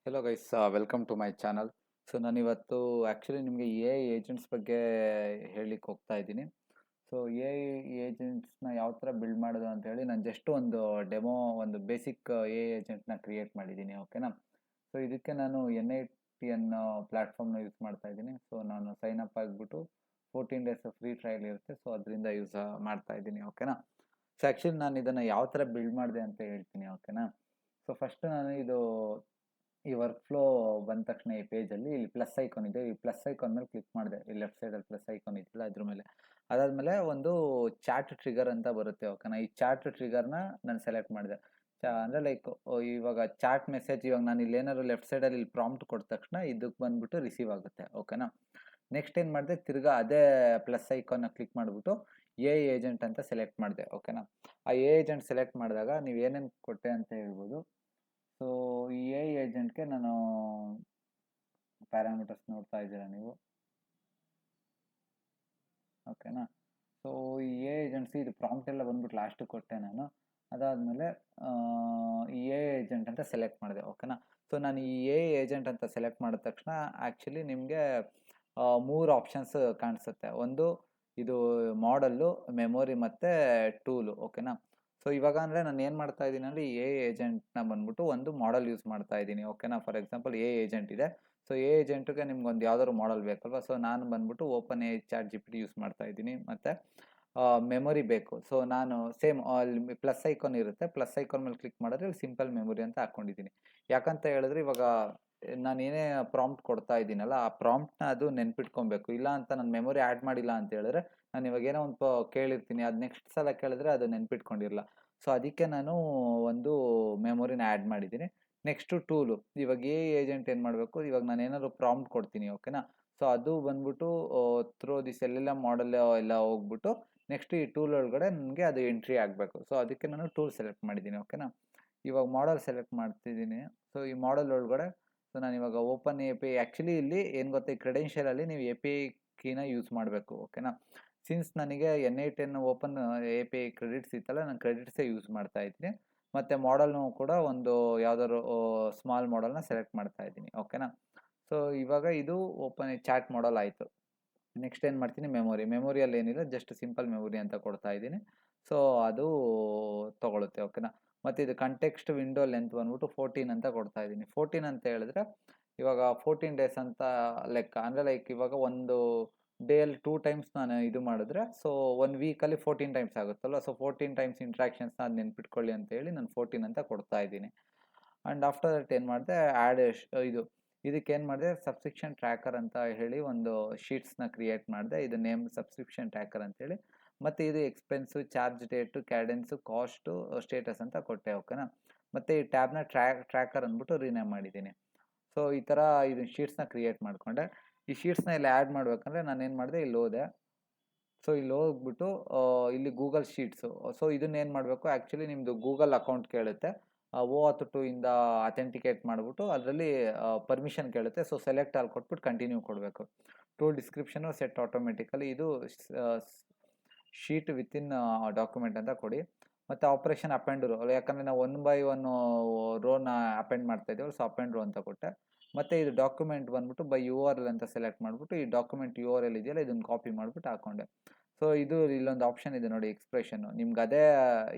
Hello guys, welcome to my channel. So ನಾನಿವತ್ತು actually ನಿಮಗೆ A I agents ಬಗ್ಗೆ ಹೇಳಲಿಕ್ಕೆ ಹೋಗ್ತಾ ಇದ್ದೀನಿ. ಸೊ ಎ ಐ ಏಜೆಂಟ್ಸ್ನ ಯಾವ ಥರ ಬಿಲ್ಡ್ ಮಾಡೋದು ಅಂತ ಹೇಳಿ ನಾನು ಜಸ್ಟ್ ಒಂದು ಡೆಮೋ, ಒಂದು ಬೇಸಿಕ್ ಎ ಐ ಏಜೆಂಟ್ನ ಕ್ರಿಯೇಟ್ ಮಾಡಿದ್ದೀನಿ. ಓಕೆನಾ. ಸೊ ಇದಕ್ಕೆ ನಾನು NIT ಅನ್ನೋ ಪ್ಲ್ಯಾಟ್ಫಾರ್ಮ್ನ ಯೂಸ್ ಮಾಡ್ತಾ ಇದ್ದೀನಿ. ಸೊ ನಾನು ಸೈನ್ ಅಪ್ ಆಗಿಬಿಟ್ಟು 14 ಡೇಸ್ ಫ್ರೀ ಟ್ರಯಲ್ ಇರುತ್ತೆ. ಸೊ ಅದರಿಂದ ಯೂಸ್ ಮಾಡ್ತಾ ಇದ್ದೀನಿ. ಓಕೆನಾ. ಸೊ ಆ್ಯಕ್ಚುಲಿ ನಾನು ಇದನ್ನು ಯಾವ ಥರ ಬಿಲ್ಡ್ ಮಾಡಿದೆ ಅಂತ ಹೇಳ್ತೀನಿ. ಓಕೆನಾ. ಸೊ ಫಸ್ಟ್ ನಾನು ಈ ವರ್ಕ್ ಫ್ಲೋ ಬಂದ ತಕ್ಷಣ ಈ ಪೇಜಲ್ಲಿ ಇಲ್ಲಿ ಪ್ಲಸ್ ಐಕಾನ್ ಇದೆ. ಈ ಪ್ಲಸ್ ಐಕಾನ್ ಮೇಲೆ ಕ್ಲಿಕ್ ಮಾಡಿದೆ. ಈ ಲೆಫ್ಟ್ ಸೈಡಲ್ಲಿ ಪ್ಲಸ್ ಐಕಾನ್ ಇದೆಯಲ್ಲ ಅದ್ರ ಮೇಲೆ. ಅದಾದಮೇಲೆ ಒಂದು ಚಾಟ್ ಟ್ರಿಗರ್ ಅಂತ ಬರುತ್ತೆ. ಓಕೆನಾ. ಈ ಚಾಟ್ ಟ್ರಿಗರ್ನ ನಾನು ಸೆಲೆಕ್ಟ್ ಮಾಡಿದೆ. ಅಂದರೆ ಲೈಕ್ ಇವಾಗ ಚಾಟ್ ಮೆಸೇಜ್, ಇವಾಗ ನಾನು ಇಲ್ಲಿ ಏನಾದ್ರು ಲೆಫ್ಟ್ ಸೈಡಲ್ಲಿ ಇಲ್ಲಿ ಪ್ರಾಂಪ್ಟ್ ಕೊಟ್ಟ ತಕ್ಷಣ ಇದಕ್ಕೆ ಬಂದ್ಬಿಟ್ಟು ರಿಸೀವ್ ಆಗುತ್ತೆ. ಓಕೆನಾ. ನೆಕ್ಸ್ಟ್ ಏನು ಮಾಡಿದೆ, ತಿರ್ಗಾ ಅದೇ ಪ್ಲಸ್ ಐಕಾನ್ನ ಕ್ಲಿಕ್ ಮಾಡಿಬಿಟ್ಟು ಎ ಏಜೆಂಟ್ ಅಂತ ಸೆಲೆಕ್ಟ್ ಮಾಡಿದೆ. ಓಕೆನಾ. ಆ ಎ ಏಜೆಂಟ್ ಸೆಲೆಕ್ಟ್ ಮಾಡಿದಾಗ ನೀವು ಏನೇನು ಕೊಟ್ಟೆ ಅಂತ ಹೇಳ್ಬೋದು. ಸೊ ಈ ಎ ಏಜೆಂಟ್ಗೆ ನಾನು ಪ್ಯಾರಾಮೀಟರ್ಸ್ ನೋಡ್ತಾ ಇದ್ದೀರಾ ನೀವು. ಓಕೆನಾ. ಸೊ ಈ ಎ ಏಜೆಂಟ್ಸ್ ಇದು ಪ್ರಾಂಪ್ಟ್ ಎಲ್ಲ ಬಂದ್ಬಿಟ್ಟು ಲಾಸ್ಟಿಗೆ ಕೊಟ್ಟೆ ನಾನು. ಅದಾದಮೇಲೆ ಈ ಎ ಏಜೆಂಟ್ ಅಂತ ಸೆಲೆಕ್ಟ್ ಮಾಡಿದೆ. ಓಕೆನಾ. ಸೊ ನಾನು ಈ ಎ ಏಜೆಂಟ್ ಅಂತ ಸೆಲೆಕ್ಟ್ ಮಾಡಿದ ತಕ್ಷಣ ಆ್ಯಕ್ಚುಲಿ ನಿಮಗೆ 3 ಆಪ್ಷನ್ಸ್ ಕಾಣಿಸುತ್ತೆ. ಒಂದು ಇದು ಮಾಡಲ್ಲು, ಮೆಮೊರಿ ಮತ್ತು ಟೂಲು. ಓಕೆನಾ. ಸೊ ಇವಾಗ ಅಂದರೆ ನಾನು ಏನು ಮಾಡ್ತಾ ಇದ್ದೀನಿ ಅಂದರೆ ಎ ಏಜೆಂಟ್ನ ಬಂದ್ಬಿಟ್ಟು ಒಂದು ಮಾಡಲ್ ಯೂಸ್ ಮಾಡ್ತಾ ಇದ್ದೀನಿ. ಓಕೆನಾ. ಫಾರ್ ಎಕ್ಸಾಂಪಲ್ ಎ ಏಜೆಂಟ್ ಇದೆ. ಸೊ ಎ ಏಜೆಂಟ್ಗೆ ನಿಮ್ಗೊಂದು ಯಾವ್ದಾದ್ರು ಮಾಡಲ್ ಬೇಕಲ್ವ. ಸೊ ನಾನು ಬಂದ್ಬಿಟ್ಟು open a chat GPT use ಮಾಡ್ತಾ ಇದ್ದೀನಿ. ಮತ್ತು ಮೆಮೊರಿ ಬೇಕು. ಸೊ ನಾನು ಸೇಮ್ ಅಲ್ಲಿ ಪ್ಲಸ್ ಐಕಾನ್ ಇರುತ್ತೆ. ಪ್ಲಸ್ ಐಕಾನ್ ಮೇಲೆ ಕ್ಲಿಕ್ ಮಾಡಿದ್ರೆ ಇಲ್ಲಿ ಸಿಂಪಲ್ ಮೆಮೊರಿ ಅಂತ ಹಾಕ್ಕೊಂಡಿದ್ದೀನಿ. ಯಾಕಂತ ಹೇಳಿದ್ರೆ ಇವಾಗ ನಾನು ಏನೇ ಪ್ರಾಂಪ್ಟ್ ಕೊಡ್ತಾ ಇದ್ದೀನಲ್ಲ, ಆ ಪ್ರಾಂಪ್ಟ್ನ ಅದು ನೆನ್ಪಿಟ್ಕೊಬೇಕು. ಇಲ್ಲ ಅಂತ ನಾನು ಮೆಮೊರಿ ಆ್ಯಡ್ ಮಾಡಿಲ್ಲ ಅಂತ ಹೇಳಿದ್ರೆ, ನಾನು ಇವಾಗ ಏನೋ ಒಂದು ಕೇಳಿರ್ತೀನಿ, ಅದು ನೆಕ್ಸ್ಟ್ ಸಲ ಕೇಳಿದ್ರೆ ಅದು ನೆನ್ಪಿಟ್ಕೊಂಡಿರಲ್ಲ. ಸೊ ಅದಕ್ಕೆ ನಾನು ಒಂದು ಮೆಮೊರಿನ ಆ್ಯಡ್ ಮಾಡಿದ್ದೀನಿ. Next tool. ಇವಾಗ ಎ ಏಜೆಂಟ್ ಏನು ಮಾಡಬೇಕು, ಇವಾಗ ನಾನು ಏನಾದ್ರು ಪ್ರಾಂಪ್ಟ್ ಕೊಡ್ತೀನಿ. ಓಕೆನಾ. ಸೊ ಅದು ಬಂದ್ಬಿಟ್ಟು ಥ್ರೂ ದಿಸ್ ಎಲ್ಲೆಲ್ಲ ಮಾಡಲ್ ಎಲ್ಲ ಹೋಗ್ಬಿಟ್ಟು ನೆಕ್ಸ್ಟ್ ಈ ಟೂಲ್ ಒಳಗಡೆ ನನಗೆ ಅದು ಎಂಟ್ರಿ ಆಗಬೇಕು. ಸೊ ಅದಕ್ಕೆ ನಾನು ಟೂಲ್ ಸೆಲೆಕ್ಟ್ ಮಾಡಿದ್ದೀನಿ. ಓಕೆನಾ. ಇವಾಗ ಮಾಡಲ್ ಸೆಲೆಕ್ಟ್ ಮಾಡ್ತಿದ್ದೀನಿ. ಸೊ ಈ ಮಾಡಲ್ ಒಳಗಡೆ ಸೊ ನಾನು ಇವಾಗ open A P I, actually ಇಲ್ಲಿ ಏನು ಗೊತ್ತಾ, ಈ ಕ್ರೆಡೆನ್ಷಿಯಲಲ್ಲಿ ನೀವು ಎ ಪಿ ಐ ಕೀನ ಯೂಸ್ ಮಾಡಬೇಕು. ಓಕೆನಾ. ಸಿನ್ಸ್ ನನಗೆ NIT open A P I credits ಇತ್ತಲ್ಲ, ನಾನು ಕ್ರೆಡಿಟ್ಸೇ ಯೂಸ್ ಮಾಡ್ತಾ ಇದ್ದೀನಿ. ಮತ್ತು ಮಾಡಲ್ನು ಕೂಡ ಒಂದು ಯಾವ್ದಾದ್ರು ಸ್ಮಾಲ್ ಮಾಡಲ್ನ ಸೆಲೆಕ್ಟ್ ಮಾಡ್ತಾ ಇದ್ದೀನಿ. ಓಕೆನಾ. ಸೊ ಇವಾಗ ಇದು ಓಪನ್ ಚಾಟ್ ಮಾಡಲ್ ಆಯಿತು. ನೆಕ್ಸ್ಟ್ ಏನು ಮಾಡ್ತೀನಿ, ಮೆಮೊರಿಯಲ್ಲಿ ಏನಿಲ್ಲ, ಜಸ್ಟ್ ಸಿಂಪಲ್ ಮೆಮೊರಿ ಅಂತ ಕೊಡ್ತಾ ಇದ್ದೀನಿ. ಸೊ ಅದು ತೊಗೊಳುತ್ತೆ. ಓಕೆನಾ. ಮತ್ತು ಇದು ಕಂಟೆಕ್ಸ್ಟ್ ವಿಂಡೋ ಲೆಂತ್ ಬಂದ್ಬಿಟ್ಟು 14 ಅಂತ ಕೊಡ್ತಾ ಇದ್ದೀನಿ. 14 ಅಂತ ಹೇಳಿದ್ರೆ ಇವಾಗ 14 ಡೇಸ್ ಅಂತ ಲೆಕ್ಕ. ಅಂದರೆ ಲೈಕ್ ಇವಾಗ ಒಂದು ಡೇಯಲ್ಲಿ 2 ಟೈಮ್ಸ್ ನಾನು ಇದು ಮಾಡಿದ್ರೆ, ಸೊ 1 ವೀಕಲ್ಲಿ 14 ಟೈಮ್ಸ್ ಆಗುತ್ತಲ್ಲ. ಸೊ 14 ಟೈಮ್ಸ್ ಇಂಟ್ರಾಕ್ಷನ್ಸ್ನ ಅದು ನೆನ್ಪಿಟ್ಕೊಳ್ಳಿ ಅಂತ ಹೇಳಿ ನಾನು 14 ಅಂತ ಕೊಡ್ತಾ ಇದ್ದೀನಿ. ಆ್ಯಂಡ್ ಆಫ್ಟರ್ ದಟ್ ಏನು ಮಾಡಿದೆ, ಇದಕ್ಕೇನು ಮಾಡಿದೆ, ಸಬ್ಸ್ಕ್ರಿಪ್ಷನ್ ಟ್ರ್ಯಾಕರ್ ಅಂತ ಹೇಳಿ ಒಂದು ಶೀಟ್ಸ್ನ ಕ್ರಿಯೇಟ್ ಮಾಡಿದೆ. ಇದು ನೇಮ್ ಸಬ್ಸ್ಕ್ರಿಪ್ಷನ್ ಟ್ರ್ಯಾಕರ್ ಅಂತೇಳಿ. ಮತ್ತು ಇದು expense, charge date, cadence, cost, status ಅಂತ ಕೊಟ್ಟೆ. ಓಕೆನಾ. ಮತ್ತು ಈ ಟ್ಯಾಬ್ನ ಟ್ರ್ಯಾಕರ್ ಅಂದ್ಬಿಟ್ಟು ರೀನೇಮ್ ಮಾಡಿದ್ದೀನಿ. ಸೊ ಈ ಥರ ಇದು ಶೀಟ್ಸ್ನ ಕ್ರಿಯೇಟ್ ಮಾಡಿಕೊಂಡೆ. ಈ ಶೀಟ್ಸ್ನ ಇಲ್ಲಿ ಆ್ಯಡ್ ಮಾಡಬೇಕಂದ್ರೆ ನಾನು ಏನು ಮಾಡಿದೆ, ಇಲ್ಲಿ ಹೋದೆ. ಸೊ ಇಲ್ಲಿ ಹೋಗ್ಬಿಟ್ಟು ಇಲ್ಲಿ ಗೂಗಲ್ ಶೀಟ್ಸು. ಸೊ ಇದನ್ನೇನು ಮಾಡಬೇಕು, ಆ್ಯಕ್ಚುಲಿ ನಿಮ್ಮದು ಗೂಗಲ್ ಅಕೌಂಟ್ ಕೇಳುತ್ತೆ. O-Auth2 ಇಂದ ಅಥೆಂಟಿಕೇಟ್ ಮಾಡಿಬಿಟ್ಟು ಅದರಲ್ಲಿ ಪರ್ಮಿಷನ್ ಕೇಳುತ್ತೆ. ಸೊ ಸೆಲೆಕ್ಟ್ ಅಲ್ಲಿ ಕೊಟ್ಬಿಟ್ಟು ಕಂಟಿನ್ಯೂ ಕೊಡಬೇಕು. ಟೂಲ್ ಡಿಸ್ಕ್ರಿಪ್ಷನು ಸೆಟ್ ಆಟೋಮೆಟಿಕಲಿ, ಇದು ಶೀಟ್ ವಿತಿನ್ ಡಾಕ್ಯುಮೆಂಟ್ ಅಂತ ಕೊಡಿ. ಮತ್ತು ಆಪರೇಷನ್ ಅಪೆಂಡ್ ರೋ, ಯಾಕಂದರೆ ನಾವು 1 by 1 ರೋನ ಅಪೆಂಡ್ ಮಾಡ್ತಾ ಇದ್ದೀವಿ. ಸೊ ಅಪೆಂಡ್ ರೋ ಅಂತ ಕೊಟ್ಟೆ. ಮತ್ತು ಇದು ಡಾಕ್ಯುಮೆಂಟ್ ಬಂದ್ಬಿಟ್ಟು ಬೈ URL ಅಂತ ಸೆಲೆಕ್ಟ್ ಮಾಡಿಬಿಟ್ಟು ಈ ಡಾಕ್ಯುಮೆಂಟ್ URL ಇದೆಯಲ್ಲ, ಇದನ್ನು ಕಾಪಿ ಮಾಡಿಬಿಟ್ಟು ಹಾಕ್ಕೊಂಡೆ. ಸೊ ಇದು ಇಲ್ಲೊಂದು ಆಪ್ಷನ್ ಇದೆ ನೋಡಿ, ಎಕ್ಸ್ಪ್ರೆಷನ್ನು. ನಿಮ್ಗೆ ಅದೇ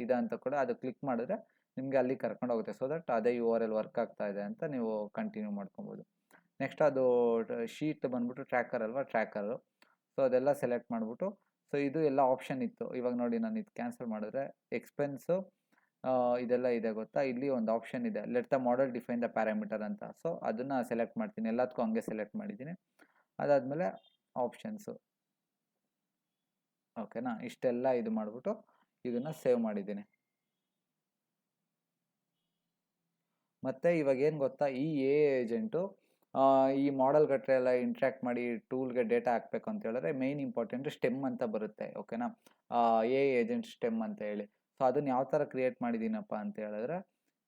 ಇದೆ ಅಂತ ಕೂಡ ಅದು ಕ್ಲಿಕ್ ಮಾಡಿದ್ರೆ ನಿಮಗೆ ಅಲ್ಲಿ ಕರ್ಕೊಂಡು ಹೋಗುತ್ತೆ. ಸೊ ದಟ್ ಅದೇ URL ವರ್ಕ್ ಆಗ್ತಾ ಇದೆ ಅಂತ ನೀವು ಕಂಟಿನ್ಯೂ ಮಾಡ್ಕೊಬೋದು. ನೆಕ್ಸ್ಟ್ ಅದು ಶೀಟ್ ಬಂದ್ಬಿಟ್ಟು ಟ್ರ್ಯಾಕರ್ ಅಲ್ವಾ, ಟ್ರ್ಯಾಕರು. ಸೊ ಅದೆಲ್ಲ ಸೆಲೆಕ್ಟ್ ಮಾಡಿಬಿಟ್ಟು, ಸೊ ಇದು ಎಲ್ಲ ಆಪ್ಷನ್ ಇತ್ತು. ಇವಾಗ ನೋಡಿ ನಾನು ಇದು ಕ್ಯಾನ್ಸಲ್ ಮಾಡಿದ್ರೆ ಎಕ್ಸ್ಪೆನ್ಸು ಇದೆಲ್ಲ ಇದೆ ಗೊತ್ತಾ. ಇಲ್ಲಿ ಒಂದು ಆಪ್ಷನ್ ಇದೆ, let the model define the parameter ಅಂತ. ಸೊ ಅದನ್ನು ಸೆಲೆಕ್ಟ್ ಮಾಡ್ತೀನಿ. ಎಲ್ಲದಕ್ಕೂ ಹಂಗೆ ಸೆಲೆಕ್ಟ್ ಮಾಡಿದ್ದೀನಿ. ಅದಾದಮೇಲೆ ಆಪ್ಷನ್ಸು. ಓಕೆನಾ. ಇಷ್ಟೆಲ್ಲ ಇದು ಮಾಡಿಬಿಟ್ಟು ಇದನ್ನು ಸೇವ್ ಮಾಡಿದ್ದೀನಿ. ಮತ್ತು ಇವಾಗ ಏನು ಗೊತ್ತಾ, ಈ ಎ ಏಜೆಂಟು ಈ ಮಾಡೆಲ್ ಗಟ್ಟರೆ ಎಲ್ಲ ಇಂಟ್ರ್ಯಾಕ್ಟ್ ಮಾಡಿ ಟೂಲ್ಗೆ ಡೇಟಾ ಹಾಕಬೇಕು ಅಂತ ಹೇಳಿದ್ರೆ ಮೇಯ್ನ್ ಇಂಪಾರ್ಟೆಂಟು ಸ್ಟೆಮ್ ಅಂತ ಬರುತ್ತೆ. ಓಕೆನಾ. ಎ ಏಜೆಂಟ್ ಸ್ಟೆಮ್ ಅಂತ ಹೇಳಿ. ಸೊ ಅದನ್ನು ಯಾವ ಥರ ಕ್ರಿಯೇಟ್ ಮಾಡಿದ್ದೀನಪ್ಪ ಅಂತ ಹೇಳಿದ್ರೆ,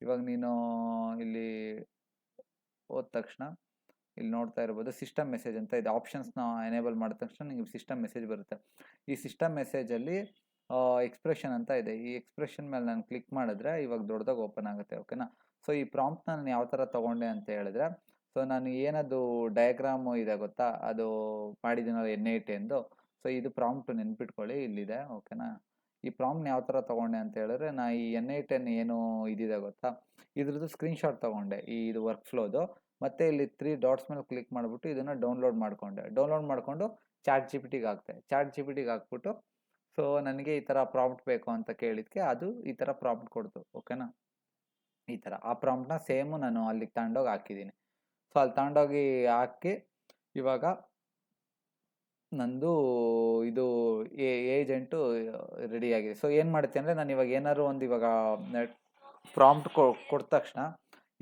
ಇವಾಗ ನೀನು ಇಲ್ಲಿ ಹೋದ ತಕ್ಷಣ ಇಲ್ಲಿ ನೋಡ್ತಾ ಇರ್ಬೋದು, ಸಿಸ್ಟಮ್ ಮೆಸೇಜ್ ಅಂತ ಇದೆ. ಆಪ್ಷನ್ಸ್ನ ಎನೇಬಲ್ ಮಾಡಿದ ತಕ್ಷಣ ನಿಮಗೆ ಸಿಸ್ಟಮ್ ಮೆಸೇಜ್ ಬರುತ್ತೆ. ಈ ಸಿಸ್ಟಮ್ ಮೆಸೇಜಲ್ಲಿ ಎಕ್ಸ್ಪ್ರೆಷನ್ ಅಂತ ಇದೆ. ಈ ಎಕ್ಸ್ಪ್ರೆಷನ್ ಮೇಲೆ ನಾನು ಕ್ಲಿಕ್ ಮಾಡಿದ್ರೆ ಇವಾಗ ದೊಡ್ಡದಾಗಿ ಓಪನ್ ಆಗುತ್ತೆ. ಓಕೆನಾ. ಸೊ ಈ ಪ್ರಾಂಪ್ಟ್ನ ನಾನು ಯಾವ ಥರ ತೊಗೊಂಡೆ ಅಂತ ಹೇಳಿದ್ರೆ, ಸೊ ನಾನು ಏನದು ಡಯಾಗ್ರಾಮು ಇದೆ ಗೊತ್ತಾ, ಅದು ಮಾಡಿದ್ದೀನಲ್ಲ N8 ಸೊ ಇದು ಪ್ರಾಂಪ್ಟ್ ನೆನ್ಪಿಟ್ಕೊಳ್ಳಿ, ಇಲ್ಲಿದೆ ಓಕೆನಾ. ಈ ಪ್ರಾಂಪ್ಟ್ನ ಯಾವ ಥರ ತೊಗೊಂಡೆ ಅಂತ ಹೇಳಿದ್ರೆ, ನಾ ಈ N8 ಏನು ಇದಿದೆ ಗೊತ್ತಾ, ಇದ್ರದ್ದು ಸ್ಕ್ರೀನ್ಶಾಟ್ ತೊಗೊಂಡೆ, ಇದು ವರ್ಕ್ ಫ್ಲೋದು. ಮತ್ತು ಇಲ್ಲಿ 3 ಡಾಟ್ಸ್ ಮೇಲೆ ಕ್ಲಿಕ್ ಮಾಡಿಬಿಟ್ಟು ಇದನ್ನು ಡೌನ್ಲೋಡ್ ಮಾಡಿಕೊಂಡು ChatGPTಗೆ ಹಾಕ್ತೆ. ChatGPTಗೆ ಹಾಕ್ಬಿಟ್ಟು ಸೊ ನನಗೆ ಈ ಥರ ಪ್ರಾಂಪ್ಟ್ ಬೇಕು ಅಂತ ಕೇಳಿದ್ದಕ್ಕೆ ಅದು ಈ ಥರ ಪ್ರಾಂಪ್ಟ್ ಕೊಡ್ತು ಓಕೆನಾ. ಈ ಥರ ಆ ಪ್ರಾಂಪ್ಟ್ನ ಸೇಮು ನಾನು ಅಲ್ಲಿಗೆ ತಗೊಂಡೋಗಿ ಹಾಕಿದ್ದೀನಿ. ಸೊ ಅಲ್ಲಿ ತಗೊಂಡೋಗಿ ಹಾಕಿ ಇವಾಗ ನಂದು ಇದು ಏಜೆಂಟು ರೆಡಿಯಾಗಿದೆ. ಸೊ ಏನು ಮಾಡುತ್ತೆ ಅಂದರೆ, ನಾನು ಇವಾಗ ಏನಾದ್ರು ಒಂದು ಇವಾಗ ಪ್ರಾಂಪ್ಟ್ ಕೊಟ್ಟ ತಕ್ಷಣ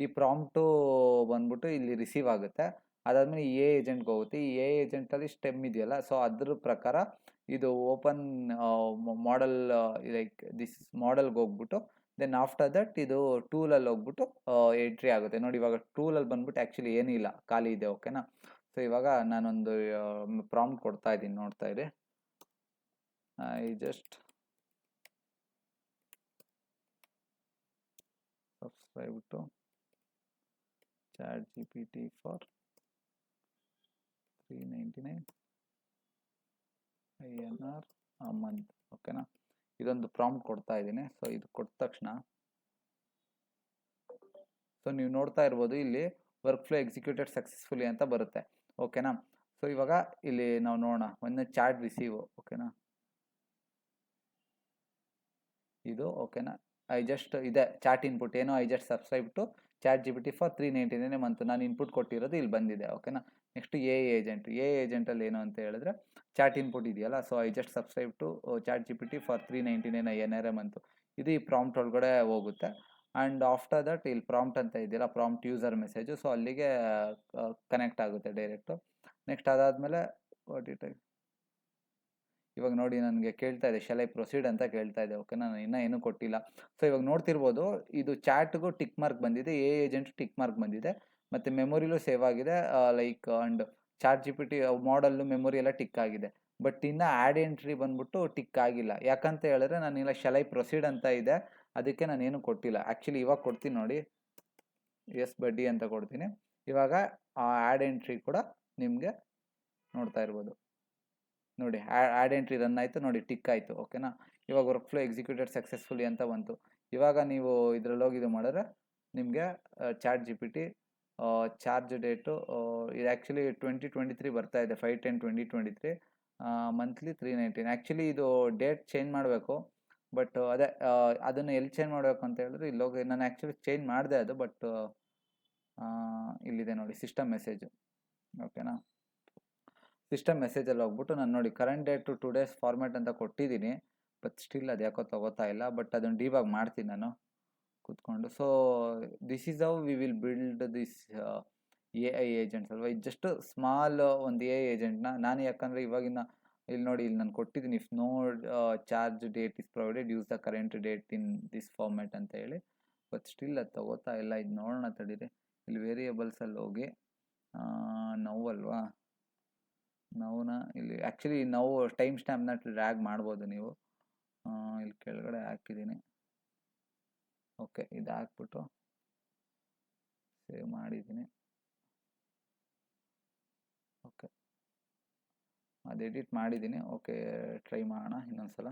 ಈ ಪ್ರಾಂಪ್ಟು ಬಂದ್ಬಿಟ್ಟು ಇಲ್ಲಿ ರಿಸೀವ್ ಆಗುತ್ತೆ. ಅದಾದಮೇಲೆ ಈ ಏಜೆಂಟ್ಗೆ ಹೋಗುತ್ತೆ. ಈ ಏಜೆಂಟಲ್ಲಿ ಸ್ಟೆಮ್ ಇದೆಯಲ್ಲ, ಸೊ ಅದ್ರ ಪ್ರಕಾರ ಇದು ಓಪನ್ ಮಾಡೆಲ್, ಲೈಕ್ ದಿಸ್ ಮಾಡೆಲ್ಗೆ ಹೋಗ್ಬಿಟ್ಟು ದೆನ್ ಆಫ್ಟರ್ ದಟ್ ಇದು ಟೂಲಲ್ಲಿ ಹೋಗ್ಬಿಟ್ಟು ಎಂಟ್ರಿ ಆಗುತ್ತೆ. ನೋಡಿ ಇವಾಗ ಟೂಲಲ್ಲಿ ಬಂದ್ಬಿಟ್ಟು ಆ್ಯಕ್ಚುಲಿ ಏನಿಲ್ಲ, ಖಾಲಿ ಇದೆ ಓಕೆನಾ. ಸೊ ಇವಾಗ ನಾನೊಂದು ಪ್ರಾಂಪ್ಟ್ ಕೊಡ್ತಾ ಇದ್ದೀನಿ, ನೋಡ್ತಾ ಇರಿ. I just subscribe to ChatGPT for $399 INR a month ಓಕೆನಾ. ಇದೊಂದು ಪ್ರಾಂಪ್ಟ್ ಕೊಡ್ತಾ ಇದ್ದೀನಿ. ಸೊ ಇದು ಕೊಟ್ಟ ತಕ್ಷಣ ಸೊ ನೀವು ನೋಡ್ತಾ ಇರ್ಬೋದು, ಇಲ್ಲಿ ವರ್ಕ್ ಫ್ಲೋ ಎಕ್ಸಿಕ್ಯೂಟೆಡ್ ಸಕ್ಸಸ್ಫುಲಿ ಅಂತ ಬರುತ್ತೆ ಓಕೆನಾ. ಸೊ ಇವಾಗ ಇಲ್ಲಿ ನಾವು ನೋಡೋಣ, ಒಂದು ಚಾಟ್ ರಿಸೀವ್ ಓಕೆನಾ, ಇದು ಓಕೆನಾ. ಐ ಜಸ್ಟ್ ಇದೆ ಚಾಟ್ ಇನ್ಪುಟ್ ಏನು, I just subscribe to ChatGPT for $399 month. ನಾನು ಇನ್ಪುಟ್ ಕೊಟ್ಟಿರೋದು ಇಲ್ಲಿ ಬಂದಿದೆ ಓಕೆನಾ. ನೆಕ್ಸ್ಟ್ ಏಜೆಂಟಲ್ಲಿ ಏನು ಅಂತ ಹೇಳಿದ್ರೆ, ಚಾಟ್ ಇನ್ಪುಟ್ ಇದೆಯಲ್ಲ, so I just subscribe to ChatGPT for $399 INR month. ಇದು ಈ ಪ್ರಾಂಪ್ಟ್ ಒಳಗಡೆ ಹೋಗುತ್ತೆ. ಆ್ಯಂಡ್ ಆಫ್ಟರ್ ದಟ್ ಇಲ್ಲಿ ಪ್ರಾಂಪ್ಟ್ ಅಂತ ಇದೆಯಲ್ಲ, ಪ್ರಾಂಪ್ಟ್ ಯೂಸರ್ ಮೆಸೇಜು, ಸೊ ಅಲ್ಲಿಗೆ ಕನೆಕ್ಟ್ ಆಗುತ್ತೆ ಡೈರೆಕ್ಟು. ನೆಕ್ಸ್ಟ್ ಅದಾದಮೇಲೆ ಇವಾಗ ನೋಡಿ ನನಗೆ ಕೇಳ್ತಾ ಇದೆ ಶಾಲ್ ಐ ಪ್ರೊಸೀಡ್ ಅಂತ ಕೇಳ್ತಾ ಇದೆ ಓಕೆ. ನಾನು ಇನ್ನೂ ಏನೂ ಕೊಟ್ಟಿಲ್ಲ. ಸೊ ಇವಾಗ ನೋಡ್ತಿರ್ಬೋದು, ಇದು ಚಾಟ್ಗೂ ಟಿಕ್ ಮಾರ್ಕ್ ಬಂದಿದೆ, ಏಜೆಂಟ್ ಟಿಕ್ ಮಾರ್ಕ್ ಬಂದಿದೆ, ಮತ್ತು ಮೆಮೊರಿಲೂ ಸೇವ್ ಆಗಿದೆ, ಲೈಕ್ ಆ್ಯಂಡ್ ChatGPT ಮಾಡಲ್ಲು ಮೆಮೊರಿ ಎಲ್ಲ ಟಿಕ್ ಆಗಿದೆ. ಬಟ್ ಇನ್ನು ಆ್ಯಡ್ ಎಂಟ್ರಿ ಬಂದ್ಬಿಟ್ಟು ಟಿಕ್ ಆಗಿಲ್ಲ. ಯಾಕಂತ ಹೇಳಿದ್ರೆ ನಾನಿಲ್ಲ ಶಾಲ್ ಐ ಪ್ರೊಸೀಡ್ ಅಂತ ಇದೆ, ಅದಕ್ಕೆ ನಾನೇನು ಕೊಟ್ಟಿಲ್ಲ. ಆ್ಯಕ್ಚುಲಿ ಇವಾಗ ಕೊಡ್ತೀನಿ ನೋಡಿ, ಎಸ್ ಬಡ್ಡಿ ಅಂತ ಕೊಡ್ತೀನಿ. ಇವಾಗ ಆ ಆ್ಯಡ್ ಎಂಟ್ರಿ ಕೂಡ ನಿಮಗೆ ನೋಡ್ತಾ ಇರ್ಬೋದು, ನೋಡಿ ಆ್ಯಡ್ ಎಂಟ್ರಿ ರನ್ ಆಯಿತು, ನೋಡಿ ಟಿಕ್ ಆಯಿತು ಓಕೆನಾ. ಇವಾಗ ವರ್ಕ್ ಫ್ಲೋ ಎಕ್ಸಿಕ್ಯೂಟೆಡ್ ಸಕ್ಸಸ್ಫುಲಿ ಅಂತ ಬಂತು. ಇವಾಗ ನೀವು ಇದರಲ್ಲಿ ಹೋಗಿ ಇದು ಮಾಡಿದ್ರೆ ನಿಮಗೆ ChatGPT ಚಾರ್ಜ್ ಡೇಟು ಇದು ಆ್ಯಕ್ಚುಲಿ 2023 ಬರ್ತಾ ಇದೆ, 5/10/2023, ಮಂತ್ಲಿ $399. ಆ್ಯಕ್ಚುಲಿ ಇದು ಡೇಟ್ ಚೇಂಜ್ ಮಾಡಬೇಕು, ಬಟ್ ಅದೇ ಅದನ್ನು ಎಲ್ಲಿ ಚೇಂಜ್ ಮಾಡಬೇಕು ಅಂತ ಹೇಳಿದ್ರೆ ಇಲ್ಲಿ ಹೋಗಿ ನಾನು ಆ್ಯಕ್ಚುಲಿ ಚೇಂಜ್ ಮಾಡಿದೆ ಅದು, ಬಟ್ ಇಲ್ಲಿದೆ ನೋಡಿ ಸಿಸ್ಟಮ್ ಮೆಸೇಜು ಓಕೆನಾ. ಸಿಸ್ಟಮ್ ಮೆಸೇಜಲ್ಲಿ ಹೋಗ್ಬಿಟ್ಟು ನಾನು ನೋಡಿ current date to 2 days format ಅಂತ ಕೊಟ್ಟಿದ್ದೀನಿ, ಬಟ್ ಸ್ಟಿಲ್ ಅದು ಯಾಕೋ ತಗೋತಾ ಇಲ್ಲ. ಬಟ್ ಅದನ್ನು ಡಿಬಾಗ್ ಮಾಡ್ತೀನಿ ನಾನು ಕೂತ್ಕೊಂಡು. So this is how we will build this AI agents ಅಲ್ವಾ. ಇದು ಜಸ್ಟ್ ಸ್ಮಾಲ್ ಒಂದು AI ಏಜೆಂಟ್ನ ನಾನು, ಯಾಕಂದರೆ ಇವಾಗಿನ ಇಲ್ಲಿ ನೋಡಿ ಇಲ್ಲಿ ನಾನು ಕೊಟ್ಟಿದ್ದೀನಿ, if no charge date is provided use the current date in this format ಅಂತ ಹೇಳಿ, ಬಟ್ ಸ್ಟಿಲ್ ಅದು ತಗೋತಾ ಇಲ್ಲ. ಇದು ನೋಡೋಣ ತಡೀರಿ, ಇಲ್ಲಿ ವೇರಿಯೇಬಲ್ಸಲ್ಲಿ ಹೋಗಿ ನೋವು ಅಲ್ವಾ, ನೋವುನ ಇಲ್ಲಿ ಆ್ಯಕ್ಚುಲಿ ನಾವು ಟೈಮ್ ಸ್ಟ್ಯಾಂಪ್ನ ಡ್ರ್ಯಾಗ್ ಮಾಡ್ಬೋದು ನೀವು. ಇಲ್ಲಿ ಕೆಳಗಡೆ ಹಾಕಿದ್ದೀನಿ ಓಕೆ. ಇದು ಹಾಕ್ಬಿಟ್ಟು ಸೇವ್ ಮಾಡಿದ್ದೀನಿ ಓಕೆ. ಅದು ಎಡಿಟ್ ಮಾಡಿದ್ದೀನಿ ಓಕೆ. ಟ್ರೈ ಮಾಡೋಣ ಇನ್ನೊಂದ್ಸಲ.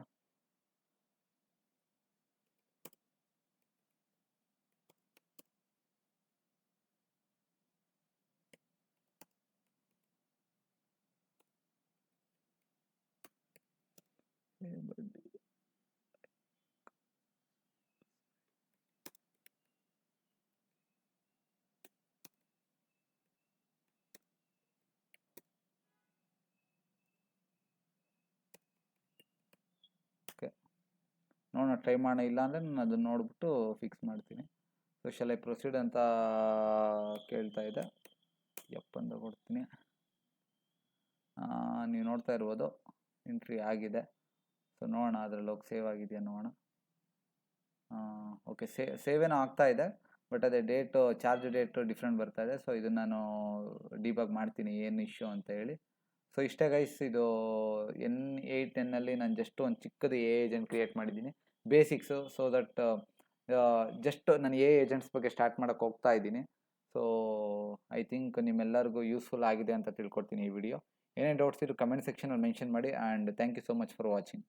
ಓಕೆ ನೋಡೋಣ, ಟ್ರೈ ಮಾಡೋಣ. ಇಲ್ಲ ಅಂದರೆ ನಾನು ಅದನ್ನು ನೋಡಿಬಿಟ್ಟು ಫಿಕ್ಸ್ ಮಾಡ್ತೀನಿ. ಸೊ ಶಾಲ್ ಐ ಪ್ರೊಸೀಡ್ ಅಂತ ಕೇಳ್ತಾ ಇದೆ, ಅಂತ ಕೊಡ್ತೀನಿ. ನೀವು ನೋಡ್ತಾ ಇರ್ಬೋದು ಎಂಟ್ರಿ ಆಗಿದೆ. ಸೊ ನೋಡೋಣ ಅದರಲ್ಲಿ ಹೋಗಿ ಸೇವ್ ಆಗಿದೆಯಾ ನೋಡೋಣ. ಓಕೆ ಸೇವೇನೋ ಆಗ್ತಾ ಇದೆ, ಬಟ್ ಅದೇ ಡೇಟು ಚಾರ್ಜ್ ಡೇಟು ಡಿಫ್ರೆಂಟ್ ಬರ್ತಾ ಇದೆ. ಸೊ ಇದನ್ನು ನಾನು ಡಿಬಗ್ ಮಾಡ್ತೀನಿ ಏನು ಇಶ್ಯೂ ಅಂತ ಹೇಳಿ. ಸೊ ಇಷ್ಟೇ ಗೈಸ್, ಇದು N8 10 ನಾನು ಜಸ್ಟ್ ಒಂದು ಚಿಕ್ಕದು AI ಏಜೆಂಟ್ ಕ್ರಿಯೇಟ್ ಮಾಡಿದ್ದೀನಿ, ಬೇಸಿಕ್ಸು. ಸೊ ದಟ್ ಜಸ್ಟ್ ನಾನು ಎ ಏಜೆಂಟ್ಸ್ ಬಗ್ಗೆ ಸ್ಟಾರ್ಟ್ ಮಾಡೋಕ್ಕೆ ಹೋಗ್ತಾ ಇದ್ದೀನಿ. ಸೊ ಐ ಥಿಂಕ್ ನಿಮ್ಮೆಲ್ಲರಿಗೂ ಯೂಸ್ಫುಲ್ ಆಗಿದೆ ಅಂತ ತಿಳ್ಕೊಡ್ತೀನಿ ಈ ವಿಡಿಯೋ. ಏನೇ ಡೌಟ್ಸ್ ಇದ್ರೂ ಕಮೆಂಟ್ ಸೆಕ್ಷನಲ್ಲಿ ಮೆನ್ಷನ್ ಮಾಡಿ. And thank you so much for watching.